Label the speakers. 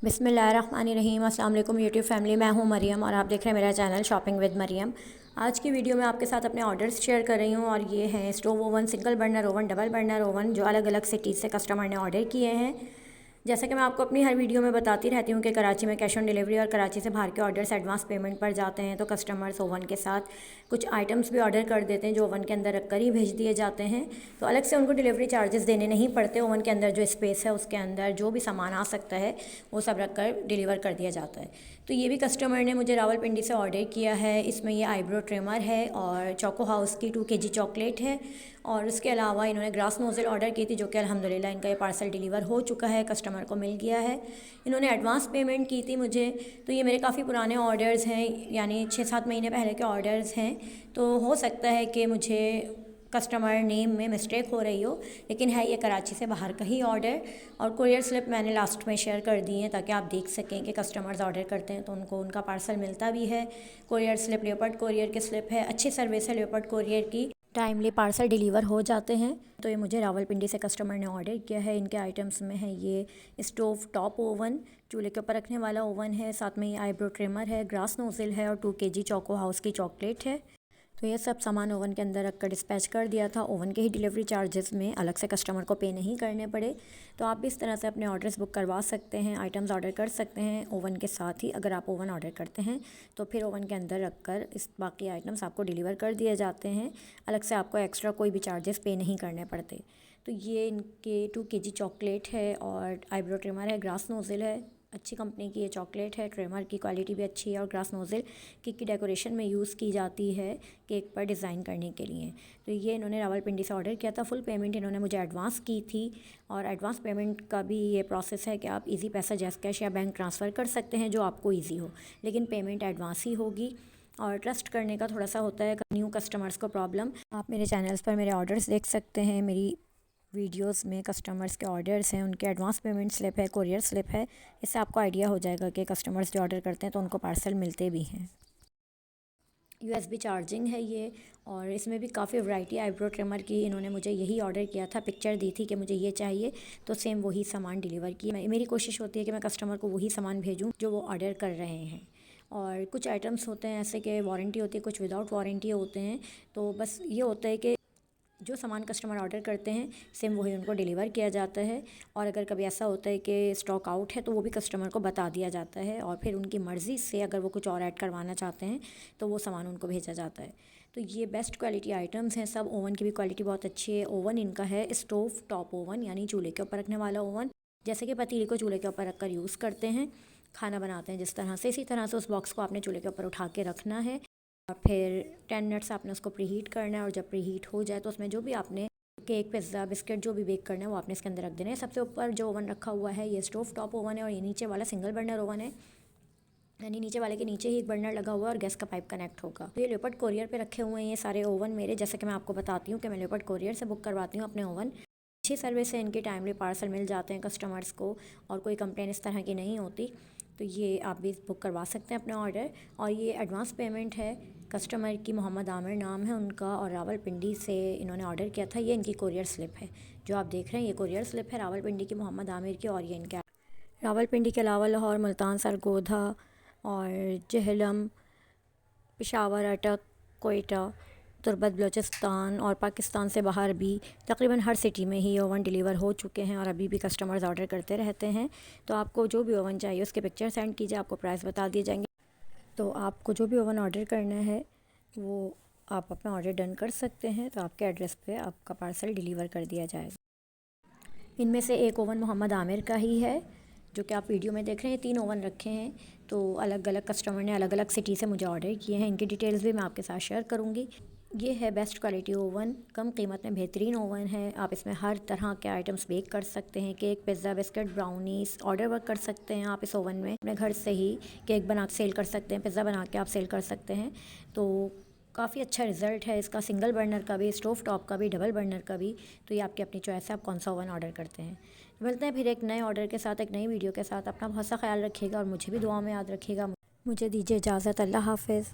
Speaker 1: बिस्मिल्लाहिर्रहमानिर्रहीम। अस्सलाम वालेकुम यूट्यूब फैमिली, मैं हूं मरियम और आप देख रहे हैं मेरा चैनल शॉपिंग विद मरियम। आज की वीडियो में आपके साथ अपने ऑर्डर्स शेयर कर रही हूं और ये हैं stove oven, single burner oven, double burner oven, जो अलग अलग सिटीज़ से कस्टमर ने ऑर्डर किए हैं। जैसा कि मैं आपको अपनी हर वीडियो में बताती रहती हूँ कि कराची में कैश ऑन डिलीवरी और कराची से बाहर के ऑर्डर्स एडवांस पेमेंट पर जाते हैं, तो कस्टमर्स ओवन के साथ कुछ आइटम्स भी ऑर्डर कर देते हैं जो ओवन के अंदर रखकर ही भेज दिए जाते हैं। तो अलग से उनको डिलीवरी चार्जेस देने नहीं पड़ते। ओवन के अंदर जो स्पेस है उसके अंदर जो भी सामान आ सकता है वो सब रख कर डिलीवर कर दिया जाता है। तो ये भी कस्टमर ने मुझे रावलपिंडी से ऑर्डर किया है। इसमें ये आईब्रो ट्रिमर है और चोको हाउस की 2 kg चॉकलेट है और उसके अलावा इन्होंने ग्रास नोज़ल ऑर्डर की थी, जो कि अल्हम्दुलिल्लाह इनका ये पार्सल डिलीवर हो चुका है, कस्टमर को मिल गया है। इन्होंने एडवांस पेमेंट की थी मुझे। तो ये मेरे काफ़ी पुराने ऑर्डर्स हैं, यानी 6-7 महीने पहले के ऑर्डर्स हैं। तो हो सकता है कि मुझे कस्टमर नेम में मिस्टेक हो रही हो, लेकिन है ये कराची से बाहर का ही ऑर्डर। और कुरियर स्लिप मैंने लास्ट में शेयर कर दी है ताकि आप देख सकें कि कस्टमर्स ऑर्डर करते हैं तो उनको उनका पार्सल मिलता भी है। कुरियर स्लिप लेपर्ड कुरियर की स्लिप है, अच्छी सर्विस है लेपर्ड कुरियर की, टाइमली पार्सल डिलीवर हो जाते हैं। तो ये मुझे रावलपिंडी से कस्टमर ने ऑर्डर किया है। इनके आइटम्स में है ये स्टोव टॉप ओवन, चूल्हे के ऊपर रखने वाला ओवन है, साथ में ये आईब्रो ट्रिमर है, ग्रास नोज़ल है और 2 kg चोको हाउस की चॉकलेट है। तो ये सब सामान ओवन के अंदर रखकर डिस्पैच कर दिया था। ओवन के ही डिलीवरी चार्जेस में अलग से कस्टमर को पे नहीं करने पड़े। तो आप भी इस तरह से अपने ऑर्डर्स बुक करवा सकते हैं, आइटम्स ऑर्डर कर सकते हैं ओवन के साथ ही। अगर आप ओवन ऑर्डर करते हैं तो फिर ओवन के अंदर रखकर इस बाकी आइटम्स आपको डिलीवर कर दिए जाते हैं। अलग से आपको एक्स्ट्रा कोई भी चार्जेस पे नहीं करने पड़ते। तो ये इनके 2 kg चॉकलेट है और आईब्रो ट्रिमर है, ग्रास नोज़ल है, अच्छी कंपनी की ये चॉकलेट है, ट्रिमर की क्वालिटी भी अच्छी है। और ग्रास नोज़ल केक की डेकोरेशन में यूज़ की जाती है, केक पर डिज़ाइन करने के लिए। तो ये इन्होंने रावलपिंडी से ऑर्डर किया था। फुल पेमेंट इन्होंने मुझे एडवांस की थी और एडवांस पेमेंट का भी ये प्रोसेस है कि आप इजी पैसा, जैस कैश या बैंक ट्रांसफ़र कर सकते हैं, जो आपको ईजी हो, लेकिन पेमेंट एडवांस ही होगी। और ट्रस्ट करने का थोड़ा सा होता है न्यू कस्टमर्स को प्रॉब्लम। आप मेरे चैनल्स पर मेरे ऑर्डर्स देख सकते हैं। मेरी वीडियोस में कस्टमर्स के ऑर्डर्स हैं, उनके एडवांस पेमेंट स्लिप है, कुरियर स्लिप है। इससे आपको आइडिया हो जाएगा कि कस्टमर्स जो ऑर्डर करते हैं तो उनको पार्सल मिलते भी हैं। USB चार्जिंग है ये, और इसमें भी काफ़ी वैरायटी आईब्रो ट्रिमर की। इन्होंने मुझे यही ऑर्डर किया था, पिक्चर दी थी कि मुझे ये चाहिए, तो सेम वही सामान डिलीवर किया। मेरी कोशिश होती है कि मैं कस्टमर को वही सामान भेजूँ जो वो ऑर्डर कर रहे हैं। और कुछ आइटम्स होते हैं ऐसे कि वारंटी होती है, कुछ विदाउट वारंटी होते हैं। तो बस ये होता है कि जो सामान कस्टमर ऑर्डर करते हैं सेम वही उनको डिलीवर किया जाता है। और अगर कभी ऐसा होता है कि स्टॉक आउट है तो वो भी कस्टमर को बता दिया जाता है, और फिर उनकी मर्ज़ी से अगर वो कुछ और ऐड करवाना चाहते हैं तो वो सामान उनको भेजा जाता है। तो ये बेस्ट क्वालिटी आइटम्स हैं सब। ओवन की भी क्वालिटी बहुत अच्छी है। ओवन इनका है स्टोव टॉप ओवन, यानी चूल्हे के ऊपर रखने वाला ओवन। जैसे कि पतीले को चूल्हे के ऊपर रख कर यूज़ करते हैं, खाना बनाते हैं जिस तरह से, इसी तरह से उस बॉक्स को आपने चूल्हे के ऊपर उठा के रखना है। और फिर 10 मिनट्स आपने उसको प्रीहीट करना है, और जब प्रीहीट हो जाए तो उसमें जो भी आपने केक, पिज़्ज़ा, बिस्किट जो भी बेक करना है वो आपने इसके अंदर रख देना है। सबसे ऊपर जो ओवन रखा हुआ है ये स्टोव टॉप ओवन है, और ये नीचे वाला सिंगल बर्नर ओवन है, यानी नीचे वाले के नीचे ही एक बर्नर लगा हुआ है और गैस का पाइप कनेक्ट होगा। तो ये लेपर्ड कोरियर पे रखे हुए हैं ये सारे ओवन मेरे। जैसे कि मैं आपको बताती हूँ कि मैं लेपर्ड कोरियर से बुक करवाती हूँ अपने ओवन। अच्छी सर्विस है इनकी, टाइमली पार्सल मिल जाते हैं कस्टमर्स को और कोई कंप्लेन इस तरह की नहीं होती। तो ये आप भी बुक करवा सकते हैं अपना ऑर्डर। और ये एडवांस पेमेंट है कस्टमर की, मोहम्मद आमिर नाम है उनका, और रावलपिंडी से इन्होंने ऑर्डर किया था। ये इनकी कुरियर स्लिप है जो आप देख रहे हैं, ये कुरियर स्लिप है रावलपिंडी की, मोहम्मद आमिर की। और ये इनके रावलपिंडी के अलावा लाहौर, मुल्तान, सरगोधा और जहलम, पेशावर, अटक, कोयटा, तुर्बत, बलूचिस्तान और पाकिस्तान से बाहर भी तकरीबन हर सिटी में ही ओवन डिलीवर हो चुके हैं, और अभी भी कस्टमर्स ऑर्डर करते रहते हैं। तो आपको जो भी ओवन चाहिए उसके पिक्चर सेंड कीजिए, आपको प्राइस बता दिए जाएंगे। तो आपको जो भी ओवन ऑर्डर करना है वो आप अपना ऑर्डर डन कर सकते हैं, तो आपके एड्रेस पे आपका पार्सल डिलीवर कर दिया जाएगा। इनमें से एक ओवन मोहम्मद आमिर का ही है जो कि आप वीडियो में देख रहे हैं। 3 ओवन रखे हैं, तो अलग अलग कस्टमर ने अलग अलग सिटी से मुझे ऑर्डर किए हैं। इनकी डिटेल्स भी मैं आपके साथ शेयर करूँगी। ये है बेस्ट क्वालिटी ओवन, कम कीमत में बेहतरीन ओवन है। आप इसमें हर तरह के आइटम्स बेक कर सकते हैं, cake, pizza, biscuit, brownies, order work कर सकते हैं आप इस ओवन में। अपने घर से ही केक बना के सेल कर सकते हैं, पिज़्ज़ा बना के आप सेल कर सकते हैं। तो काफ़ी अच्छा रिज़ल्ट है इसका, सिंगल बर्नर का भी, स्टोव टॉप का भी, डबल बर्नर का भी। तो ये आपकी अपनी चॉइस है, आप कौन सा ओवन ऑर्डर करते हैं। मिलते हैं फिर एक नए ऑर्डर के साथ, एक नई वीडियो के साथ। अपना बहुत सा ख्याल रखिएगा और मुझे भी दुआ में याद रखिएगा। मुझे दीजिए इजाज़त। अल्लाह हाफ़िज़।